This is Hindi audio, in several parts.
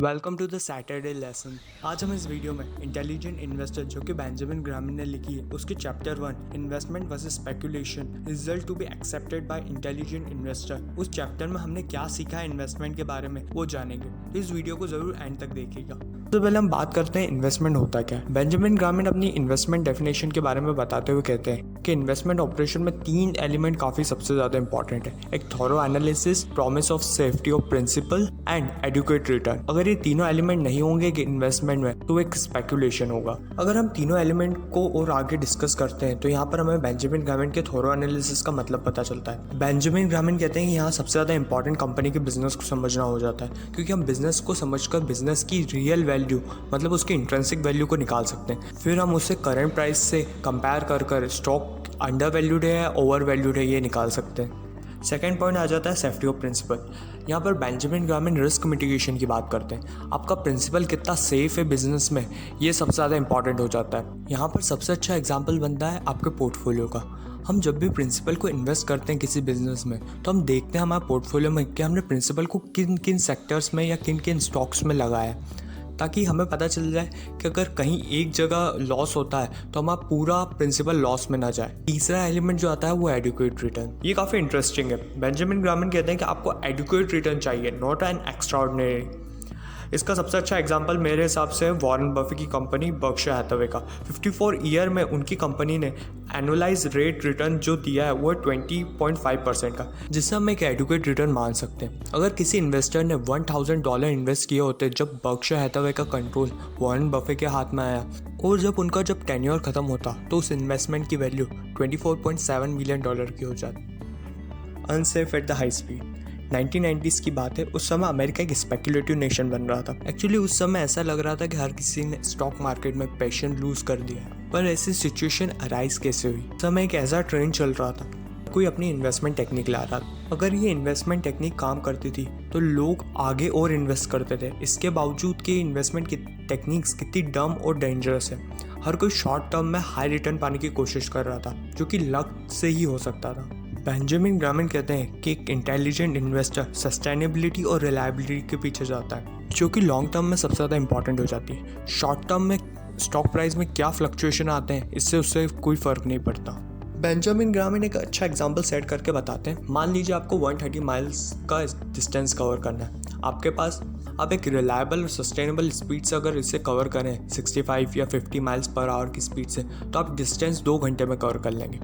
Welcome to the Saturday lesson. आज हम इस वीडियो में इंटेलिजेंट इन्वेस्टर जो कि बेंजामिन ग्राहम ने लिखी है उसके chapter 1 investment versus speculation result to be expected by intelligent investor, उस चैप्टर में हमने क्या सीखा है इन्वेस्टमेंट के बारे में वो जानेंगे, तो इस वीडियो को जरूर एंड तक देखिएगा। तो पहले हम बात करते हैं इन्वेस्टमेंट होता क्या है। बेंजामिन ग्राहम अपनी इन्वेस्टमेंट डेफिनेशन के बारे में बताते हुए कहते हैं कि इन्वेस्टमेंट ऑपरेशन में 3 एलिमेंट काफी सबसे ज्यादा इंपॉर्टेंट है। एक thorough analysis, promise of safety of principal and adequate return. अगर ये तीनों एलिमेंट नहीं होंगे कि इन्वेस्टमेंट में तो एक स्पेकुलेशन होगा। अगर हम तीनों एलिमेंट को और आगे डिस्कस करते हैं तो यहाँ पर हमें बेंजामिन ग्राहम के थॉरो एनालिसिस का मतलब पता चलता है। बेंजामिन ग्राहम कहते हैं कि यहाँ सबसे ज्यादा इंपॉर्टेंट कंपनी के बिजनेस को समझना हो जाता है, क्योंकि हम बिजनेस को समझकर बिजनेस की रियल वैल्यू मतलब उसकी इंट्रिंसिक वैल्यू को निकाल सकते हैं। फिर हम उसे करंट प्राइस से कंपेयर कर स्टॉक अंडर वैल्यूड है या ओवर वैल्यूड है ये निकाल सकते हैं। सेकेंड पॉइंट आ जाता है सेफ्टी ऑफ प्रिंसिपल। यहाँ पर बेंजामिन ग्राहम रिस्क मिटिगेशन की बात करते हैं। आपका प्रिंसिपल कितना सेफ है बिजनेस में, ये सबसे ज़्यादा इंपॉर्टेंट हो जाता है। यहाँ पर सबसे अच्छा एग्जाम्पल बनता है आपके पोर्टफोलियो का। हम जब भी प्रिंसिपल को इन्वेस्ट करते हैं किसी बिजनेस में तो हम देखते हैं हमारे पोर्टफोलियो में कि हमने प्रिंसिपल को किन किन सेक्टर्स में या किन किन स्टॉक्स में लगाया है, ताकि हमें पता चल जाए कि अगर कहीं एक जगह लॉस होता है तो हमारा पूरा प्रिंसिपल लॉस में ना जाए। तीसरा एलिमेंट जो आता है वो एडुकेट रिटर्न। ये काफ़ी इंटरेस्टिंग है। बेंजामिन ग्राहम कहते हैं कि आपको एडुकेट रिटर्न चाहिए, नॉट एन एक्स्ट्राऑर्डिनरी। इसका सबसे अच्छा एग्जांपल मेरे हिसाब से वॉरेन बफे की कंपनी बर्कशायर हैथवे का। 54 ईयर में उनकी कंपनी ने एनुअलाइज रेट रिटर्न जो दिया है वो है 20.5% का, जिससे हम एक एडुकेट रिटर्न मान सकते हैं। अगर किसी इन्वेस्टर ने $1000 इन्वेस्ट किए होते जब बर्कशायर हैथवे का कंट्रोल वॉरेन बफे के हाथ में आया, और जब उनका टेन्योर खत्म होता तो उस इन्वेस्टमेंट की वैल्यू $24.7 मिलियन की हो जाती। Unsafe at the high speed. 1990s की बात है। उस समय अमेरिका एक स्पेकुलेटिव नेशन बन रहा था। एक्चुअली उस समय ऐसा लग रहा था कि हर किसी ने स्टॉक मार्केट में पैशन लूज कर दिया है। पर ऐसी सिचुएशन अराइज कैसे हुई? उस समय एक ऐसा ट्रेंड चल रहा था, कोई अपनी इन्वेस्टमेंट टेक्निक ला रहा था। अगर ये इन्वेस्टमेंट टेक्निक काम करती थी तो लोग आगे और इन्वेस्ट करते थे। इसके बावजूद कि इन्वेस्टमेंट की टेक्निक्स कितनी डम और डेंजरस है। हर कोई शॉर्ट टर्म में हाई रिटर्न पाने की कोशिश कर रहा था, जो कि लक से ही हो सकता था। बेंजामिन ग्राहम कहते हैं कि एक इंटेलिजेंट इन्वेस्टर सस्टेनेबिलिटी और रिलायबिलिटी के पीछे जाता है, जो कि लॉन्ग टर्म में सबसे ज़्यादा इंपॉर्टेंट हो जाती है। शॉर्ट टर्म में स्टॉक प्राइस में क्या फ्लक्चुएशन आते हैं इससे उससे कोई फ़र्क नहीं पड़ता। बेंजामिन ग्राहम एक अच्छा एग्जांपल सेट करके बताते हैं। मान लीजिए आपको 130 माइल्स का डिस्टेंस कवर करना है। आपके पास आप एक रिलायबल और सस्टेनेबल स्पीड से अगर इसे कवर करें 65 या 50 माइल्स पर आवर की स्पीड से, तो आप डिस्टेंस 2 घंटे में कवर कर लेंगे।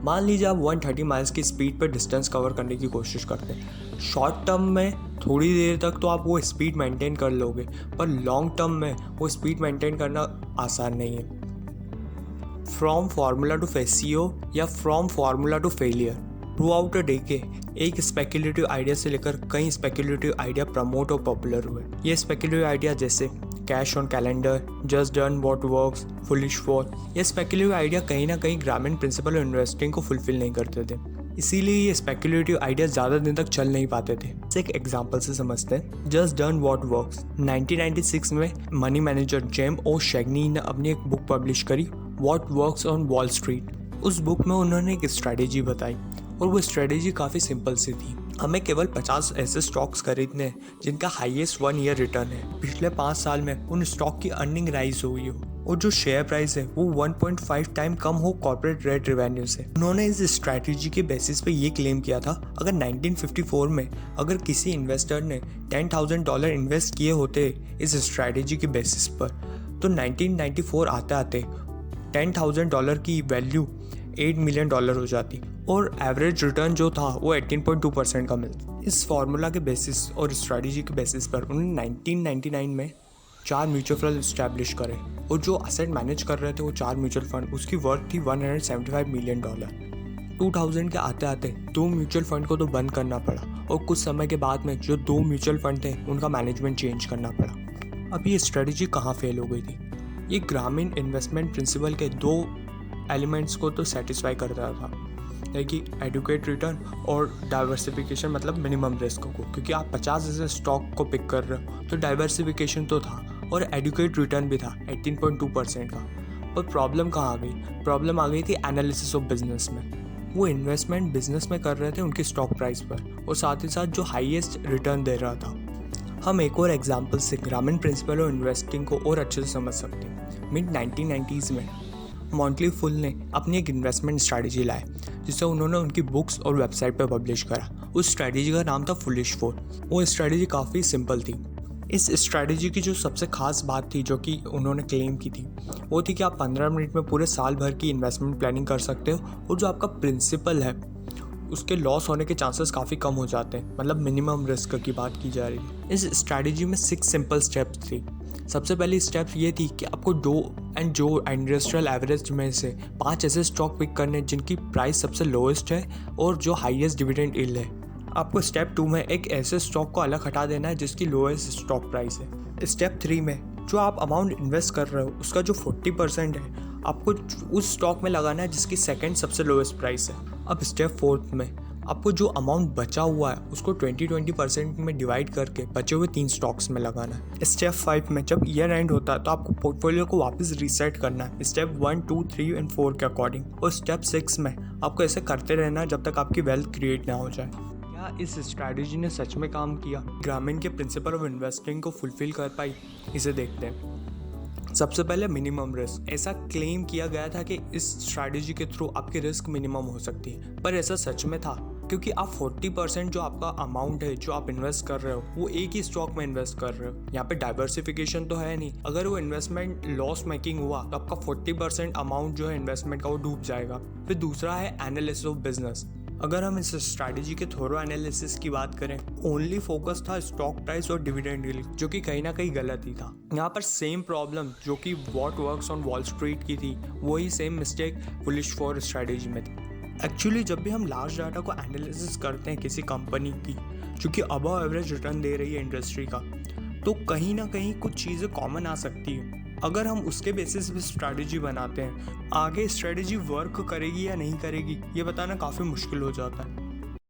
मान लीजिए आप 130 माइल्स की स्पीड पर डिस्टेंस कवर करने की कोशिश करते हैं। शॉर्ट टर्म में थोड़ी देर तक तो आप वो स्पीड मेंटेन कर लोगे, पर लॉन्ग टर्म में वो स्पीड मेंटेन करना आसान नहीं है। फ्रॉम फार्मूला टू फेसियो या from formula to failure, throughout a decade एक स्पेकुलेटिव आइडिया से लेकर कई स्पेकुलेटिव आइडिया प्रमोट और पॉपुलर हुए। ये स्पेकुलेटिव आइडिया जैसे cash on calendar, just done what works, foolish four, ये स्पेकुलेटिव आइडिया कहीं ना कहीं ग्रामीण प्रिंसिपल ऑफ इन्वेस्टिंग को फुलफिल नहीं करते थे। इसीलिए ये स्पेकुलेटिव आइडिया ज़्यादा दिन तक चल नहीं पाते थे। एक एग्जांपल से समझते हैं। जस्ट डन व्हाट वर्क्स 1996 में मनी मैनेजर जेम ओ शेगनी ने अपनी एक बुक पब्लिश करी, what works on wall street. उस बुक में उन्होंने एक स्ट्रैटेजी बताई और वो स्ट्रैटेजी काफ़ी सिंपल सी थी। हमें केवल 50 ऐसे स्टॉक्स खरीदने हैं जिनका हाईएस्ट 1 ईयर रिटर्न है। पिछले 5 साल में उन स्टॉक की अर्निंग राइज हुई हो और जो शेयर प्राइस है वो 1.5 टाइम कम हो कॉर्पोरेट रेट रेवेन्यू से। उन्होंने इस स्ट्रैटेजी के बेसिस पे ये क्लेम किया था, अगर 1954 में अगर किसी इन्वेस्टर ने $10,000 इन्वेस्ट किए होते इस स्ट्रैटेजी के बेसिस पर, तो 1994 आते आते $10,000 की वैल्यू $8 मिलियन हो जाती और एवरेज रिटर्न जो था वो 18.2% का मिलता। इस फार्मूला के बेसिस और स्ट्रैटेजी के बेसिस पर उन्होंने 1999 में 4 म्यूचुअल फंड इस्टेब्लिश करे और जो असेट मैनेज कर रहे थे वो 4 म्यूचुअल फंड, उसकी वर्थ थी $175 मिलियन। 2000 के आते आते 2 म्यूचुअल फंड को तो बंद करना पड़ा और कुछ समय के बाद में जो 2 म्यूचुअल फंड थे उनका मैनेजमेंट चेंज करना पड़ा। अब ये स्ट्रैटेजी कहाँ फेल हो गई थी? ये ग्रामीण इन्वेस्टमेंट प्रिंसिपल के 2 एलिमेंट्स को तो सेटिस्फाई करता था, कि एडुकेट रिटर्न और डाइवर्सिफिकेशन मतलब मिनिमम रिस्क को, क्योंकि आप 50 ऐसे स्टॉक को पिक कर रहे हो तो डाइवर्सिफिकेशन तो था और एडुकेट रिटर्न भी था 18.2% का। पर प्रॉब्लम कहाँ आ गई? प्रॉब्लम आ गई थी एनालिसिस ऑफ बिजनेस में। वो इन्वेस्टमेंट बिजनेस में कर रहे थे उनकी स्टॉक प्राइस पर और साथ ही साथ जो हाईएस्ट रिटर्न दे रहा था। हम एक और एग्जाम्पल से ग्रामीण प्रिंसिपल और इन्वेस्टिंग को और अच्छे से समझ सकते हैं। मिड 1990s में मॉन्टली फुल ने अपनी एक इन्वेस्टमेंट स्ट्रैटेजी लाई जिसे उन्होंने उनकी बुक्स और वेबसाइट पर पब्लिश करा। उस स्ट्रैटेजी का नाम था फुलिश 4। वो स्ट्रैटेजी काफ़ी सिंपल थी। इस स्ट्रैटेजी की जो सबसे खास बात थी जो कि उन्होंने क्लेम की थी वो थी कि आप 15 मिनट में पूरे साल भर की इन्वेस्टमेंट प्लानिंग कर सकते हो और जो आपका प्रिंसिपल है उसके लॉस होने के चांसेस काफ़ी कम हो जाते हैं। मतलब मिनिमम रिस्क की बात की जा रही है। इस स्ट्रैटेजी में 6 सिंपल स्टेप्स थी। सबसे पहली स्टेप ये थी कि आपको जो इंडस्ट्रियल एवरेज में से 5 ऐसे स्टॉक पिक करने जिनकी प्राइस सबसे लोएस्ट है और जो हाईएस्ट डिविडेंड यील्ड है। आपको स्टेप 2 में एक ऐसे स्टॉक को अलग हटा देना है जिसकी लोएस्ट स्टॉक प्राइस है। स्टेप 3 में जो आप अमाउंट इन्वेस्ट कर रहे हो उसका जो 40% है आपको उस स्टॉक में लगाना है जिसकी सेकंड सबसे लोएस्ट प्राइस है। अब स्टेप 4 में आपको जो अमाउंट बचा हुआ है उसको 20% में डिवाइड करके बचे हुए 3 स्टॉक्स में लगाना है। स्टेप 5 में जब ईयर एंड होता है तो आपको पोर्टफोलियो को वापस रीसेट करना है स्टेप 1, 2, 3 और 4 के अकॉर्डिंग। और स्टेप 6 में आपको ऐसे करते रहना है जब तक आपकी वेल्थ क्रिएट ना हो जाए। क्या इस स्ट्रैटेजी ने सच में काम किया? ग्रामीण के प्रिंसिपल ऑफ इन्वेस्टिंग को फुलफिल कर पाई? इसे देखते हैं। सबसे पहले मिनिमम रिस्क। ऐसा क्लेम किया गया था कि इस स्ट्रैटेजी के थ्रू आपकी रिस्क मिनिमम हो सकती है, पर ऐसा सच में था क्योंकि आप 40% जो आपका अमाउंट है जो आप इन्वेस्ट कर रहे हो वो एक ही स्टॉक में इन्वेस्ट कर रहे हो। यहाँ पे डाइवर्सिफिकेशन तो है नहीं। अगर वो इन्वेस्टमेंट लॉस मेकिंग हुआ तो आपका 40% अमाउंट जो है इन्वेस्टमेंट का वो डूब जाएगा। फिर दूसरा है एनालिसिस ऑफ बिजनेस। अगर हम इस स्ट्रैटेजी के थोरो एनालिसिस की बात करें, ओनली फोकस था स्टॉक प्राइस और डिविडेंड यील्ड, जो कि कहीं ना कहीं गलत ही था। यहाँ पर सेम प्रॉब्लम जो कि what works on wall street की थी वही सेम मिस्टेक फुलिश 4 स्ट्रैटेजी में थी। एक्चुअली जब भी हम लार्ज डाटा को एनालिसिस करते हैं किसी कंपनी की जो कि अबव एवरेज रिटर्न दे रही है इंडस्ट्री का, तो कहीं ना कहीं कुछ चीज़ें कॉमन आ सकती है। अगर हम उसके बेसिस पे स्ट्रैटेजी बनाते हैं, आगे स्ट्रैटेजी वर्क करेगी या नहीं करेगी ये बताना काफ़ी मुश्किल हो जाता है।